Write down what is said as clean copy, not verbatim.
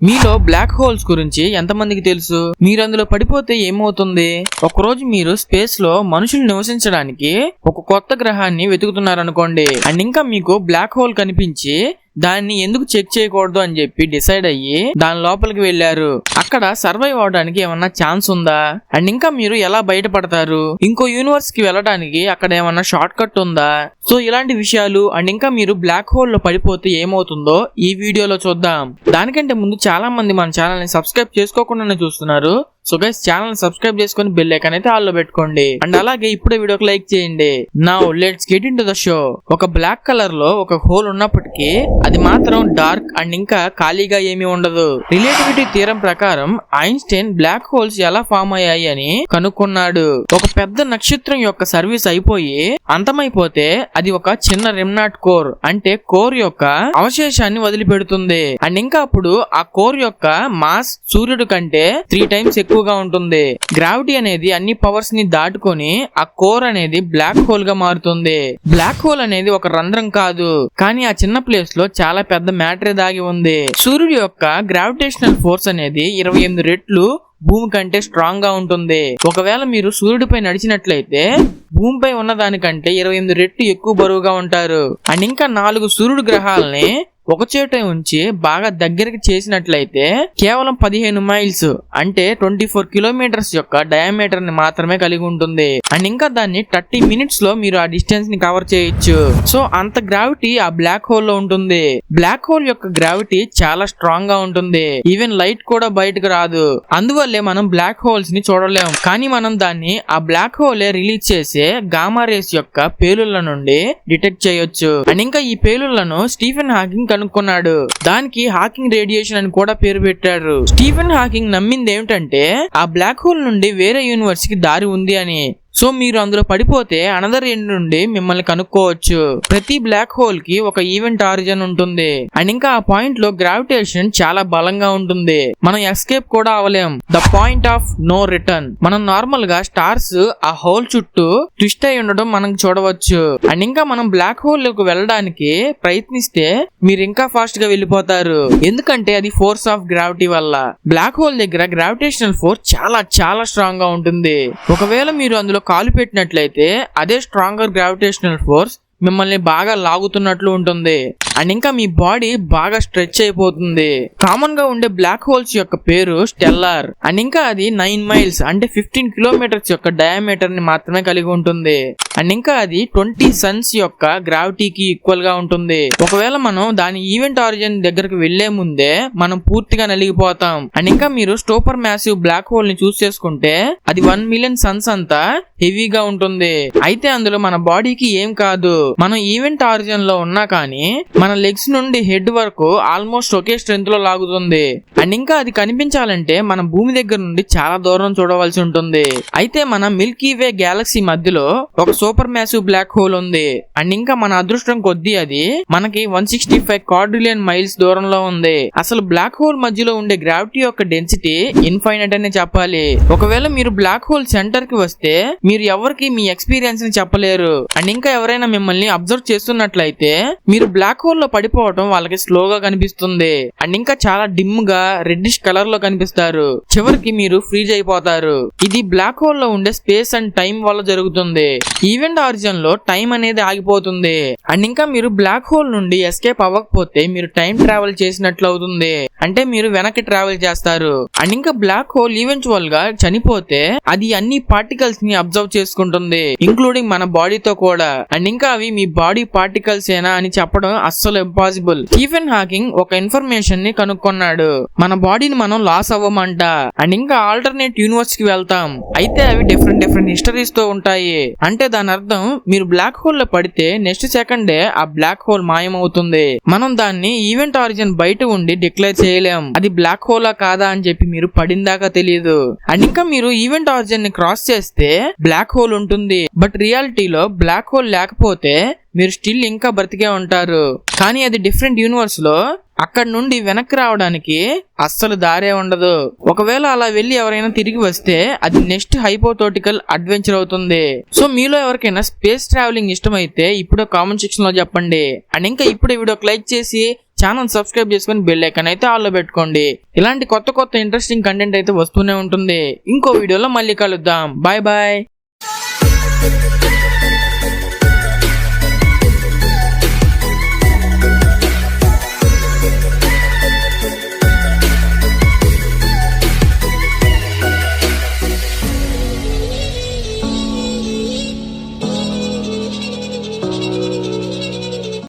మీలో black holes గురించి ఎంతమందికి తెలుసు? మీరు అందులో పడిపోతే ఏమవుతుంది? ఒకరోజు మీరు స్పేస్ లో మనుషులు నివసించడానికి ఒక కొత్త గ్రహాన్ని వెతుకుతున్నారనుకోండి, అండ్ ఇంకా మీకు బ్లాక్ హోల్ కనిపించి దాన్ని ఎందుకు చెక్ చేయకూడదు అని చెప్పి డిసైడ్ అయ్యి దాని లోపలికి వెళ్లారు. అక్కడ సర్వైవ్ అవడానికి ఏమన్నా ఛాన్స్ ఉందా? అండ్ ఇంకా మీరు ఎలా బయటపడతారు? ఇంకో యూనివర్స్ కి వెళ్ళడానికి అక్కడ ఏమన్నా షార్ట్ కట్ ఉందా? సో ఇలాంటి విషయాలు అండ్ ఇంకా మీరు బ్లాక్ హోల్ లో పడిపోతే ఏమవుతుందో ఈ వీడియోలో చూద్దాం. దానికంటే ముందు చాలా మంది మన ఛానల్ ని సబ్స్క్రైబ్ చేసుకోకుండానే చూస్తున్నారు. సో గైస్, ఛానల్ సబ్స్క్రైబ్ చేసుకుని బెల్ ఐకాన్ అయితే ఆల్లో పెట్టుకోండి. అండ్ అలాగే ఇప్పుడే వీడియోకి లైక్ చేయండి. Now let's get into the show. ఒక బ్లాక్ కలర్ లో ఒక హోల్ ఉన్నప్పటికీ అది మాత్రం డార్క్ అండ్ ఇంకా ఖాళీగా ఏమీ ఉండదు. రిలేటివిటీ థియరం ప్రకారం ఐన్స్టైన్ బ్లాక్ హోల్స్ ఎలా ఫామ్ అయ్యాయి అని కనుక్కున్నాడు. ఒక పెద్ద నక్షత్రం యొక్క సర్వీస్ అయిపోయి అంతమైపోతే అది ఒక చిన్న రెమ్నాట్ కోర్ అంటే కోర్ యొక్క అవశేషాన్ని వదిలిపెడుతుంది. అండ్ ఇంకా అప్పుడు ఆ కోర్ యొక్క మాస్ సూర్యుడు కంటే 3 times ఎక్కువగా ఉంటుంది. గ్రావిటీ అనేది అన్ని పవర్స్ ని దాటుకొని ఆ కోర్ అనేది బ్లాక్ హోల్ గా మారుతుంది. బ్లాక్ హోల్ అనేది ఒక రంధ్రం కాదు, కానీ ఆ చిన్న ప్లేస్ లో చాలా పెద్ద మ్యాటర్ దాగి ఉంది. సూర్యుడి యొక్క గ్రావిటేషనల్ ఫోర్స్ అనేది 28 రెట్లు భూమి కంటే స్ట్రాంగ్ గా ఉంటుంది. ఒకవేళ మీరు సూర్యుడిపై నడిచినట్లయితే భూమిపై ఉన్న దానికంటే 28 రెట్లు ఎక్కువ బరువుగా ఉంటారు. అండ్ ఇంకా 4 సూర్యుడు గ్రహాలని ఒక చోట ఉంచి బాగా దగ్గరికి చేసినట్లయితే కేవలం 15 మైల్స్ అంటే 24 కిలోమీటర్స్ యొక్క డయామీటర్ ని మాత్రమే కలిగి ఉంటుంది. అండ్ ఇంకా దాన్ని 30 minutes లో మీరు ఆ డిస్టెన్స్ ని కవర్ చేయొచ్చు. సో అంత గ్రావిటీ ఆ బ్లాక్ హోల్ లో ఉంటుంది. బ్లాక్ హోల్ యొక్క గ్రావిటీ చాలా స్ట్రాంగ్ గా ఉంటుంది. ఈవెన్ లైట్ కూడా బయటకు రాదు. అందువల్లే మనం బ్లాక్ హోల్స్ ని చూడలేం. కానీ మనం దాన్ని ఆ బ్లాక్ హోలే రిలీజ్ చేసే గామా రేస్ యొక్క పేలుళ్ల నుండి డిటెక్ట్ చేయొచ్చు. అండ్ ఇంకా ఈ పేలుళ్లను స్టీఫెన్ హాకింగ్ కనుక్కున్నాడు. దానికి హాకింగ్ రేడియేషన్ అని కూడా పేరు పెట్టారు. స్టీఫెన్ హాకింగ్ నమ్మింది ఏమిటంటే ఆ బ్లాక్ హోల్ నుండి వేరే యూనివర్స్ కి దారి ఉంది అని. సో మీరు అందులో పడిపోతే అనదర్ ఎండ్ నుండి మిమ్మల్ని కనుక్కోవచ్చు. ప్రతి బ్లాక్ హోల్ కి ఒక ఈవెంట్ ఆరిజిన్ ఉంటుంది. అండ్ ఇంకా ఆ పాయింట్ లో గ్రావిటేషన్ చాలా బలంగా ఉంటుంది. మనం ఎస్కేప్ కూడా అవ్వలేం. The point of no return. మనం నార్మల్ గా స్టార్స్ ఆ హోల్ చుట్టూ ట్విస్ట్ అయి ఉండడం మనం చూడవచ్చు. అండ్ ఇంకా మనం బ్లాక్ హోల్ లోకి వెళ్ళడానికి ప్రయత్నిస్తే మీరు ఇంకా ఫాస్ట్ గా వెళ్ళిపోతారు. ఎందుకంటే అది ఫోర్స్ ఆఫ్ గ్రావిటీ వల్ల. బ్లాక్ హోల్ దగ్గర గ్రావిటేషనల్ ఫోర్స్ చాలా చాలా స్ట్రాంగ్ గా ఉంటుంది. ఒకవేళ మీరు అందులో కాలు పెట్టినట్లయితే అదే స్ట్రాంగర్ గ్రావిటేషనల్ ఫోర్స్ మిమ్మల్ని బాగా లాగుతున్నట్లు ఉంటుంది. అండ్ ఇంకా మీ బాడీ బాగా స్ట్రెచ్ అయిపోతుంది. కామన్ గా ఉండే బ్లాక్ హోల్స్ యొక్క పేరు స్టెల్లార్. అండ్ ఇంకా అది 9 మైల్స్ అంటే 15 కిలోమీటర్స్ యొక్క డయామీటర్ ని మాత్రమే కలిగి ఉంటుంది. అండ్ ఇంకా అది 20 సన్స్ యొక్క గ్రావిటీకి ఈక్వల్ గా ఉంటుంది. ఒకవేళ మనం దాని ఈవెంట్ ఆరిజిన్ దగ్గరకు వెళ్లే ముందే మనం పూర్తిగా నలిగిపోతాం. అండ్ ఇంకా మీరు స్టోపర్ మ్యాసివ్ బ్లాక్ హోల్ ని చూస్ చేసుకుంటే అది 1 మిలియన్ సన్స్ అంతా హెవీగా ఉంటుంది. అయితే అందులో మన బాడీకి ఏం కాదు. మనం ఈవెంట్ ఆరిజిన్ లో ఉన్నా కానీ మన లెగ్స్ నుండి హెడ్ వరకు ఆల్మోస్ట్ ఒకే స్ట్రెంత్ లో లాగుతుంది. అండ్ ఇంకా అది కనిపించాలంటే మన భూమి దగ్గర నుండి చాలా దూరం చూడవలసి ఉంటుంది. అయితే మన మిల్కీ వే గ్యాలక్సీ మధ్యలో ఒక సూపర్ మ్యాసివ్ బ్లాక్ హోల్ ఉంది. అండ్ ఇంకా మన అదృష్టం కొద్దీ అది మనకి 165 క్వాడ్రిలియన్ మైల్స్ దూరంలో ఉంది. అసలు బ్లాక్ హోల్ మధ్యలో ఉండే గ్రావిటీ యొక్క డెన్సిటీ ఇన్ఫైనైట్ అనే చెప్పాలి. ఒకవేళ మీరు బ్లాక్ హోల్ సెంటర్ కి వస్తే మీరు ఎవరికి మీ ఎక్స్పీరియన్స్ ని చెప్పలేరు. అండ్ ఇంకా ఎవరైనా మిమ్మల్ని అబ్జర్వ్ చేస్తున్నట్లయితే మీరు బ్లాక్ హోల్ లో పడిపోవడం వాళ్ళకి స్లోగా కనిపిస్తుంది. అండ్ ఇంకా చాలా డిమ్ గా రెడ్డిష్ కలర్ లో కనిపిస్తారు. చివరికి మీరు ఫ్రీజ్ అయిపోతారు. ఇది బ్లాక్ హోల్ లో ఉండే స్పేస్ అండ్ టైం వల్ల జరుగుతుంది. ఈవెంట్ ఆరిజిన్ లో టైం అనేది ఆగిపోతుంది. అండ్ ఇంకా మీరు బ్లాక్ హోల్ నుండి ఎస్కేప్ అవ్వకపోతే మీరు టైం ట్రావెల్ చేసినట్లు అవుతుంది. అంటే మీరు వెనక్కి ట్రావెల్ చేస్తారు. అండ్ ఇంకా బ్లాక్ హోల్ ఈవెన్చువల్ గా చనిపోతే అది అన్ని పార్టికల్స్ ని అబ్జర్వ్ చేసుకుంటుంది, ఇంక్లూడింగ్ మన బాడీతో కూడా. అండ్ ఇంకా అవి మీ బాడీ పార్టికల్స్ ఏనా అని చెప్పడం అస్సలు ఇంపాసిబుల్. స్టీఫెన్ హాకింగ్ ఒక ఇన్ఫర్మేషన్ ని కనుక్కున్నాడు. మన బాడీని మనం లాస్ అవ్వమంట. అండ్ ఇంకా ఆల్టర్నేట్ యూనివర్స్ కి వెళ్తాం. అయితే అవి డిఫరెంట్ హిస్టరీస్ తో ఉంటాయి. అంటే దాని అర్థం మీరు బ్లాక్ హోల్ లో పడితే నెక్స్ట్ సెకండే ఆ బ్లాక్ హోల్ మాయమవుతుంది. మనం దాన్ని ఈవెంట్ ఆరిజిన్ బయట ఉండి డిక్లేర్ చేయలేం. అది బ్లాక్ హోలా కాదా అని చెప్పి మీరు పడిందాకా తెలియదు. అండ్ ఇంకా మీరు ఈవెంట్ ఆరిజిన్ ని క్రాస్ చేస్తే బ్లాక్ హోల్ ఉంటుంది. బట్ రియాలిటీలో బ్లాక్ హోల్ లేకపోతే మీరు స్టిల్ ఇంకా బ్రతికే ఉంటారు. కానీ అది డిఫరెంట్ యూనివర్స్ లో అక్కడ నుండి వెనక్కి రావడానికి అస్సలు దారే ఉండదు. ఒకవేళ అలా వెళ్ళి ఎవరైనా తిరిగి వస్తే అది నెక్స్ట్ హైపోథెటికల్ అడ్వెంచర్ అవుతుంది. సో మీలో ఎవరికైనా స్పేస్ ట్రావెలింగ్ ఇష్టమైతే ఇప్పుడు కామెంట్ సెక్షన్ లో చెప్పండి. అండ్ ఇంకా ఇప్పుడు వీడియోకి లైక్ చేసి ఛానల్ సబ్స్క్రైబ్ చేసుకుని బెల్ ఐకాన్ అయితే ఆల్లో పెట్టుకోండి. ఇలాంటి కొత్త ఇంట్రెస్టింగ్ కంటెంట్ అయితే వస్తూనే ఉంటుంది. ఇంకో వీడియోలో మళ్ళీ కలుద్దాం. Bye bye.